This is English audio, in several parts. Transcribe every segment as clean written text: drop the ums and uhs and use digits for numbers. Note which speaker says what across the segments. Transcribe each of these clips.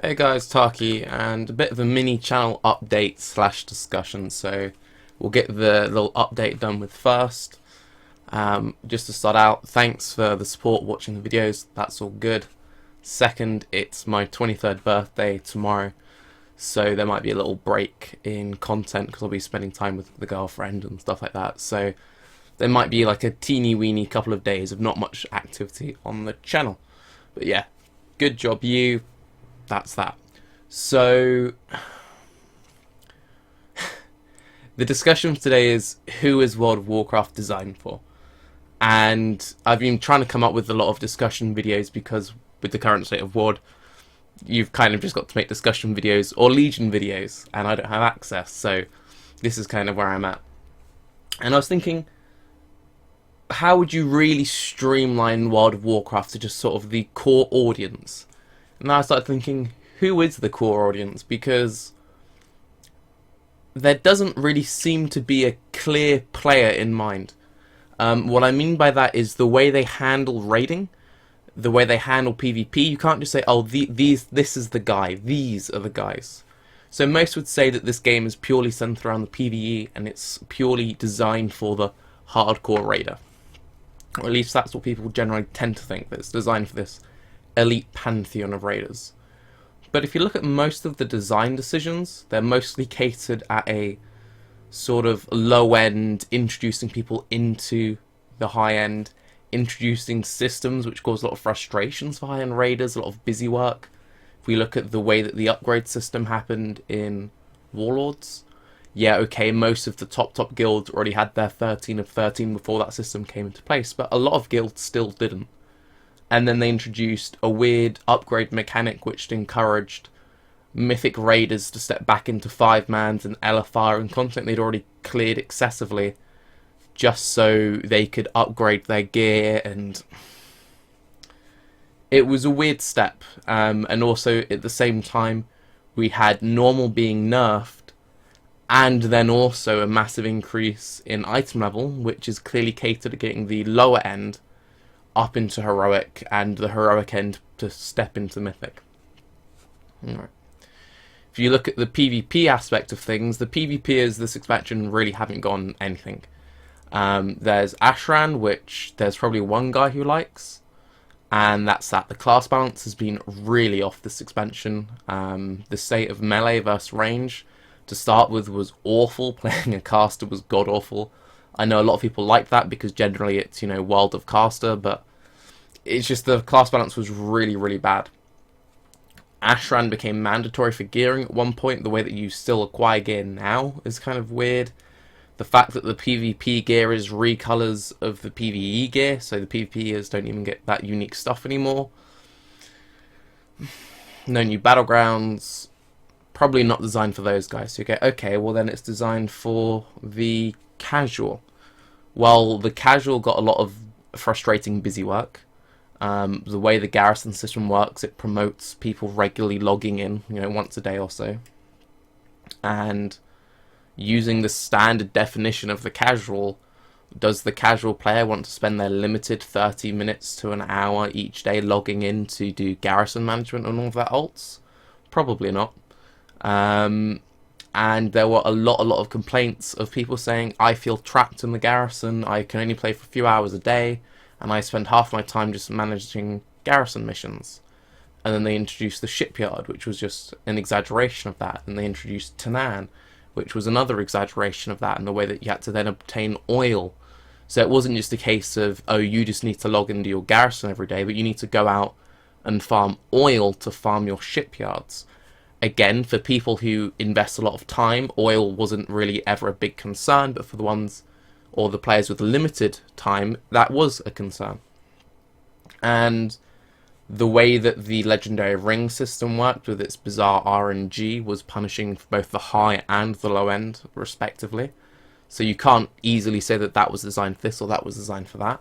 Speaker 1: Hey guys, Tarke, and a bit of a mini channel update slash discussion. So we'll get the little update done with first. Just to start out, thanks for the support watching the videos. That's all good. Second, it's my 23rd birthday tomorrow, so there might be a little break in content because I'll be spending time with the girlfriend and stuff like that. So there might be like a teeny weeny couple of days of not much activity on the channel. But yeah, good job you. That's that. So the discussion today is, who is World of Warcraft designed for? And I've been trying to come up with a lot of discussion videos because with the current state of WoD, you've kind of just got to make discussion videos or Legion videos, and I don't have access, so this is kind of where I'm at. And I was thinking, how would you really streamline World of Warcraft to just sort of the core audience? And I started thinking, who is the core audience? Because there doesn't really seem to be a clear player in mind. What I mean by that is the way they handle raiding, the way they handle PvP. You can't just say, "Oh, this is the guy. These are the guys." So most would say that this game is purely centered around the PvE, and it's purely designed for the hardcore raider, or at least that's what people generally tend to think, that it's designed for this elite pantheon of raiders. But if you look at most of the design decisions, they're mostly catered at a sort of low end, introducing people into the high end, introducing systems which cause a lot of frustrations for high end raiders, a lot of busy work. If we look at the way that the upgrade system happened in Warlords, yeah, okay, most of the top guilds already had their 13 of 13 before that system came into place, but a lot of guilds still didn't. And then they introduced a weird upgrade mechanic which encouraged mythic raiders to step back into 5-mans and LFR and content they'd already cleared excessively, just so they could upgrade their gear. And it was a weird step. And also at the same time, we had normal being nerfed, and then also a massive increase in item level, which is clearly catered at getting the lower end up into heroic, and the heroic end to step into mythic. Alright. If you look at the PvP aspect of things, the PvPers this expansion really haven't gone anything. There's Ashran, which there's probably one guy who likes, and that's that. The class balance has been really off this expansion. The state of melee versus range to start with was awful. Playing a caster was god awful. I know a lot of people like that because generally it's, World of Caster, but it's just the class balance was really, really bad. Ashran became mandatory for gearing at one point. The way that you still acquire gear now is kind of weird. The fact that the PvP gear is recolors of the PvE gear, so the PvPers don't even get that unique stuff anymore. No new battlegrounds. Probably not designed for those guys. So you go, okay, well then it's designed for the casual. Well, the casual got a lot of frustrating busy work. The way the garrison system works, it promotes people regularly logging in, once a day or so. And using the standard definition of the casual, does the casual player want to spend their limited 30 minutes to an hour each day logging in to do garrison management and all of that alts? Probably not. And there were a lot of complaints of people saying, I feel trapped in the garrison, I can only play for a few hours a day, and I spend half my time just managing garrison missions. And then they introduced the shipyard, which was just an exaggeration of that, and they introduced Tanan, which was another exaggeration of that, in the way that you had to then obtain oil. So it wasn't just a case of, oh, you just need to log into your garrison every day, but you need to go out and farm oil to farm your shipyards. Again, for people who invest a lot of time, oil wasn't really ever a big concern, but for the ones, or the players with limited time, that was a concern. And the way that the legendary ring system worked with its bizarre RNG was punishing both the high and the low end, respectively. So you can't easily say that that was designed for this or that was designed for that.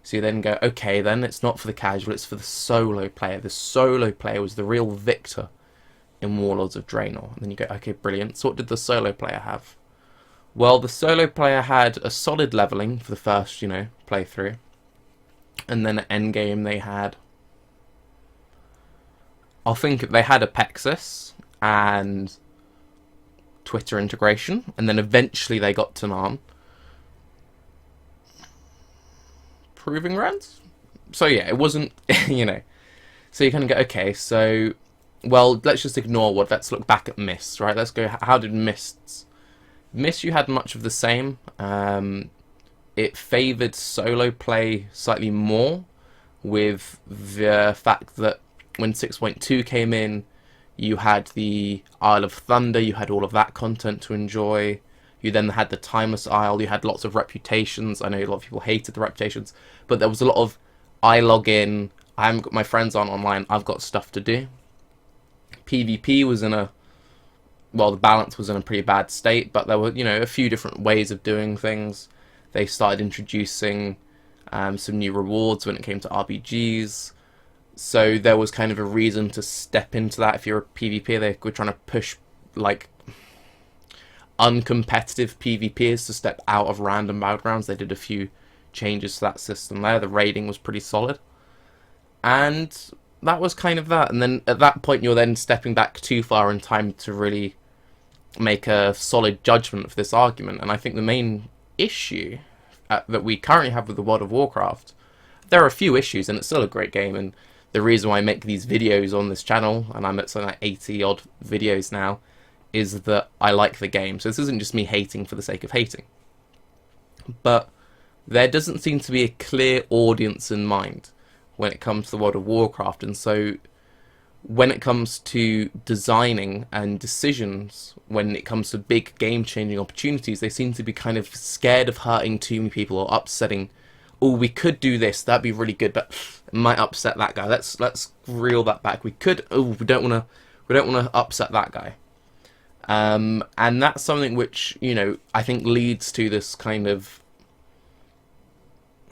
Speaker 1: So you then go, okay, then it's not for the casual, it's for the solo player. The solo player was the real victor in Warlords of Draenor. And then you go, okay, brilliant. So what did the solo player have? Well, the solo player had a solid leveling for the first, playthrough. And then at endgame they had I think they had a Pexis and Twitter integration, and then eventually they got to Narn. Proving grounds? So yeah, it wasn't, you know. So you kind of go, okay, so, well, let's just ignore what, let's look back at Mists, right? Let's go, how did Mists? Mists, you had much of the same. It favoured solo play slightly more, with the fact that when 6.2 came in, you had the Isle of Thunder, you had all of that content to enjoy. You then had the Timeless Isle, you had lots of reputations. I know a lot of people hated the reputations, but there was a lot of, I log in, I haven't got, my friends aren't online, I've got stuff to do. PvP was in a, well, the balance was in a pretty bad state, but there were, you know, a few different ways of doing things. They started introducing some new rewards when it came to RPGs. So there was kind of a reason to step into that. If you're a PvP, they were trying to push, like, uncompetitive PvPers to step out of random battlegrounds. They did a few changes to that system there. The raiding was pretty solid. And that was kind of that. And then at that point, you're then stepping back too far in time to really make a solid judgment of this argument. And I think the main issue that we currently have with the World of Warcraft, there are a few issues, and it's still a great game. And the reason why I make these videos on this channel, and I'm at something like 80 odd videos now, is that I like the game. So this isn't just me hating for the sake of hating. But there doesn't seem to be a clear audience in mind when it comes to the World of Warcraft. And so when it comes to designing and decisions, when it comes to big game-changing opportunities, they seem to be kind of scared of hurting too many people or upsetting. Oh, we could do this, that'd be really good, but it might upset that guy. Let's reel that back. We could, oh, we don't want to upset that guy. And that's something which, you know, I think leads to this kind of,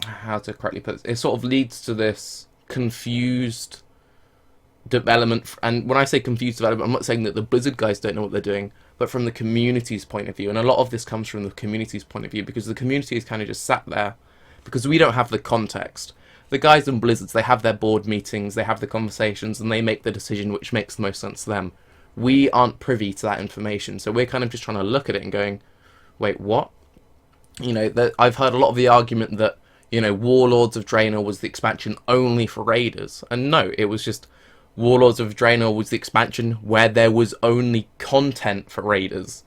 Speaker 1: how to correctly put it sort of leads to this confused development. And when I say confused development, I'm not saying that the Blizzard guys don't know what they're doing, but from the community's point of view. And a lot of this comes from the community's point of view, because the community is kind of just sat there because we don't have the context. The guys in Blizzards, they have their board meetings, they have the conversations, and they make the decision which makes the most sense to them. We aren't privy to that information, so we're kind of just trying to look at it and going, wait, what? You know, I've heard a lot of the argument that, you know, Warlords of Draenor was the expansion only for Raiders. And no, it was just Warlords of Draenor was the expansion where there was only content for Raiders.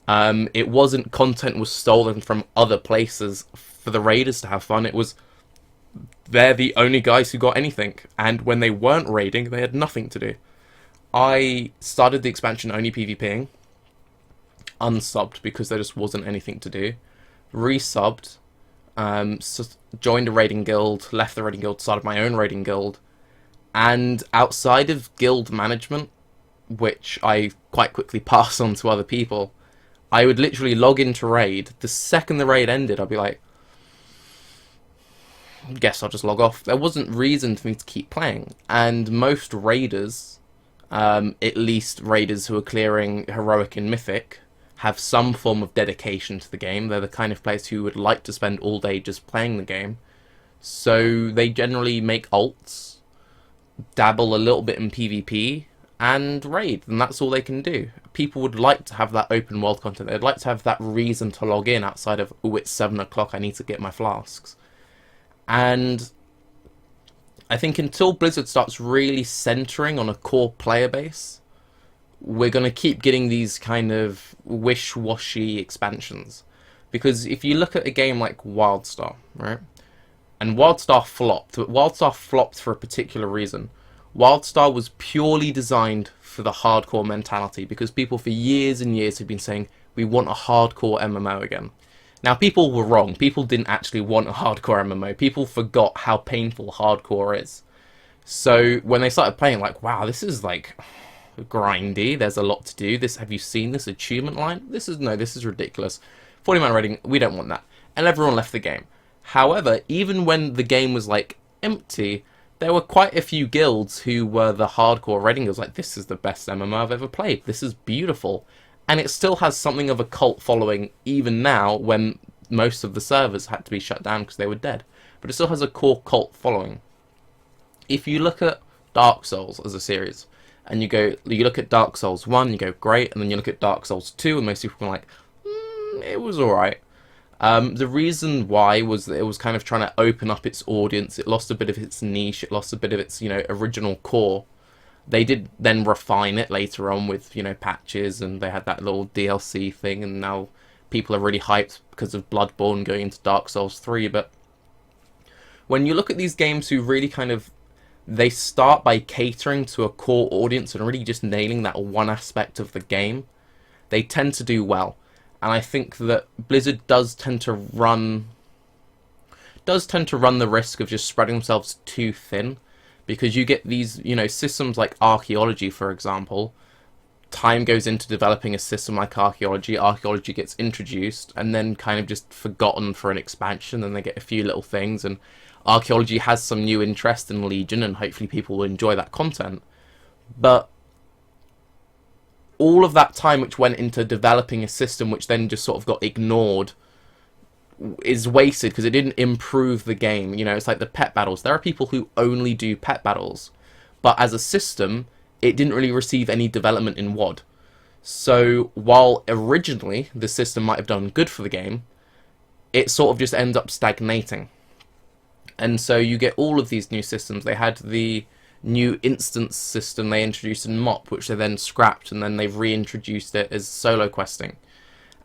Speaker 1: It wasn't content was stolen from other places for the Raiders to have fun. It was, they're the only guys who got anything. And when they weren't raiding, they had nothing to do. I started the expansion only PvPing. Unsubbed because there just wasn't anything to do. Resubbed. So joined a raiding guild, left the raiding guild, started my own raiding guild, and outside of guild management, which I quite quickly pass on to other people, I would literally log into raid. The second the raid ended, I'd be like, guess I'll just log off. There wasn't reason for me to keep playing, and most raiders, at least raiders who are clearing heroic and mythic, have some form of dedication to the game. They're the kind of players who would like to spend all day just playing the game. So they generally make alts, dabble a little bit in PvP, and raid, and that's all they can do. People would like to have that open world content. They'd like to have that reason to log in outside of, oh, it's 7 o'clock, I need to get my flasks. And I think until Blizzard starts really centering on a core player base, we're going to keep getting these kind of wish-washy expansions. Because if you look at a game like WildStar, right? And WildStar flopped, but WildStar flopped for a particular reason. WildStar was purely designed for the hardcore mentality, because people for years and years have been saying, we want a hardcore MMO again. Now, people were wrong. People didn't actually want a hardcore MMO. People forgot how painful hardcore is. So when they started playing, like, wow, this is like grindy, there's a lot to do. This, have you seen this achievement line? This is ridiculous. 40-man rating, we don't want that. And everyone left the game. However, even when the game was like empty, there were quite a few guilds who were the hardcore raiding guilds, like, this is the best MMO I've ever played, this is beautiful. And it still has something of a cult following even now, when most of the servers had to be shut down because they were dead. But it still has a core cult following. If you look at Dark Souls as a series, and you look at Dark Souls 1, you go, great, and then you look at Dark Souls 2, and most people are like, it was alright. The reason why was that it was kind of trying to open up its audience. It lost a bit of its niche, it lost a bit of its, original core. They did then refine it later on with, patches, and they had that little DLC thing, and now people are really hyped because of Bloodborne going into Dark Souls 3, but when you look at these games who really they start by catering to a core audience and really just nailing that one aspect of the game, they tend to do well. And I think that Blizzard does tend to run the risk of just spreading themselves too thin, because you get these, systems like archaeology, for example. Time goes into developing a system like archaeology gets introduced and then kind of just forgotten for an expansion, and they get a few little things, and archaeology has some new interest in Legion, and hopefully people will enjoy that content. But all of that time which went into developing a system which then just sort of got ignored is wasted, because it didn't improve the game. It's like the pet battles. There are people who only do pet battles, but as a system, it didn't really receive any development in WoD. So while originally the system might have done good for the game, it sort of just ends up stagnating. And so you get all of these new systems. They had the new instance system they introduced in MoP, which they then scrapped, and then they've reintroduced it as solo questing.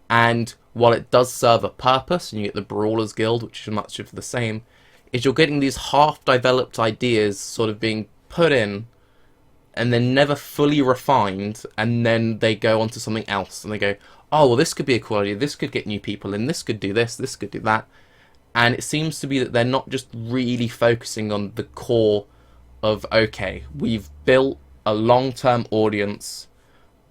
Speaker 1: And while it does serve a purpose, and you get the Brawlers Guild, which is much of the same, is you're getting these half-developed ideas sort of being put in, and then never fully refined, and then they go on to something else, and they go, oh, well, this could be a cool idea, this could get new people in, this could do this could do that. And it seems to be that they're not just really focusing on the core of, okay, we've built a long-term audience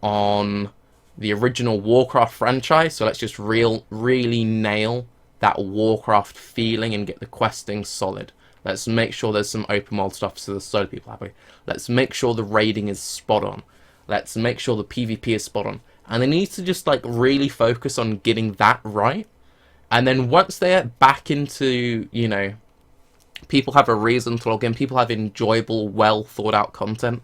Speaker 1: on the original Warcraft franchise, so let's just really nail that Warcraft feeling and get the questing solid. Let's make sure there's some open world stuff so the solo people are happy. Let's make sure the raiding is spot on. Let's make sure the PvP is spot on. And they need to just really focus on getting that right. And then once they're back into, people have a reason to log in, people have enjoyable, well thought out content,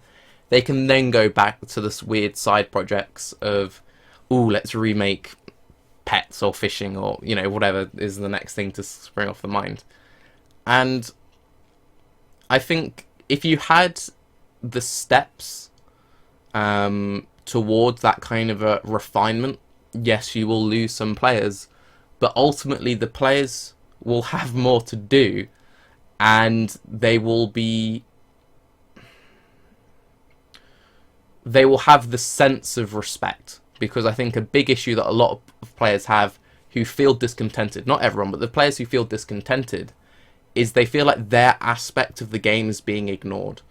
Speaker 1: they can then go back to this weird side projects of, ooh, let's remake pets or fishing or, whatever is the next thing to spring off the mind. And I think if you had the steps towards that kind of a refinement, yes, you will lose some players, but ultimately the players will have more to do, and they will have the sense of respect. Because I think a big issue that a lot of players have who feel discontented, not everyone, but the players who feel discontented, is they feel like their aspect of the game is being ignored.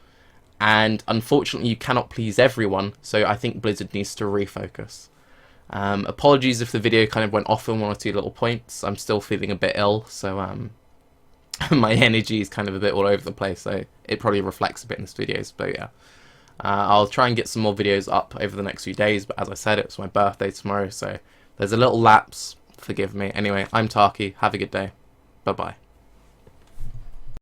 Speaker 1: And unfortunately, you cannot please everyone, so I think Blizzard needs to refocus. Apologies if the video kind of went off on one or two little points. I'm still feeling a bit ill, so my energy is kind of a bit all over the place, so it probably reflects a bit in this videos, but yeah. I'll try and get some more videos up over the next few days, but as I said, it's my birthday tomorrow, so there's a little lapse. Forgive me. Anyway, I'm Tarke. Have a good day. Bye-bye.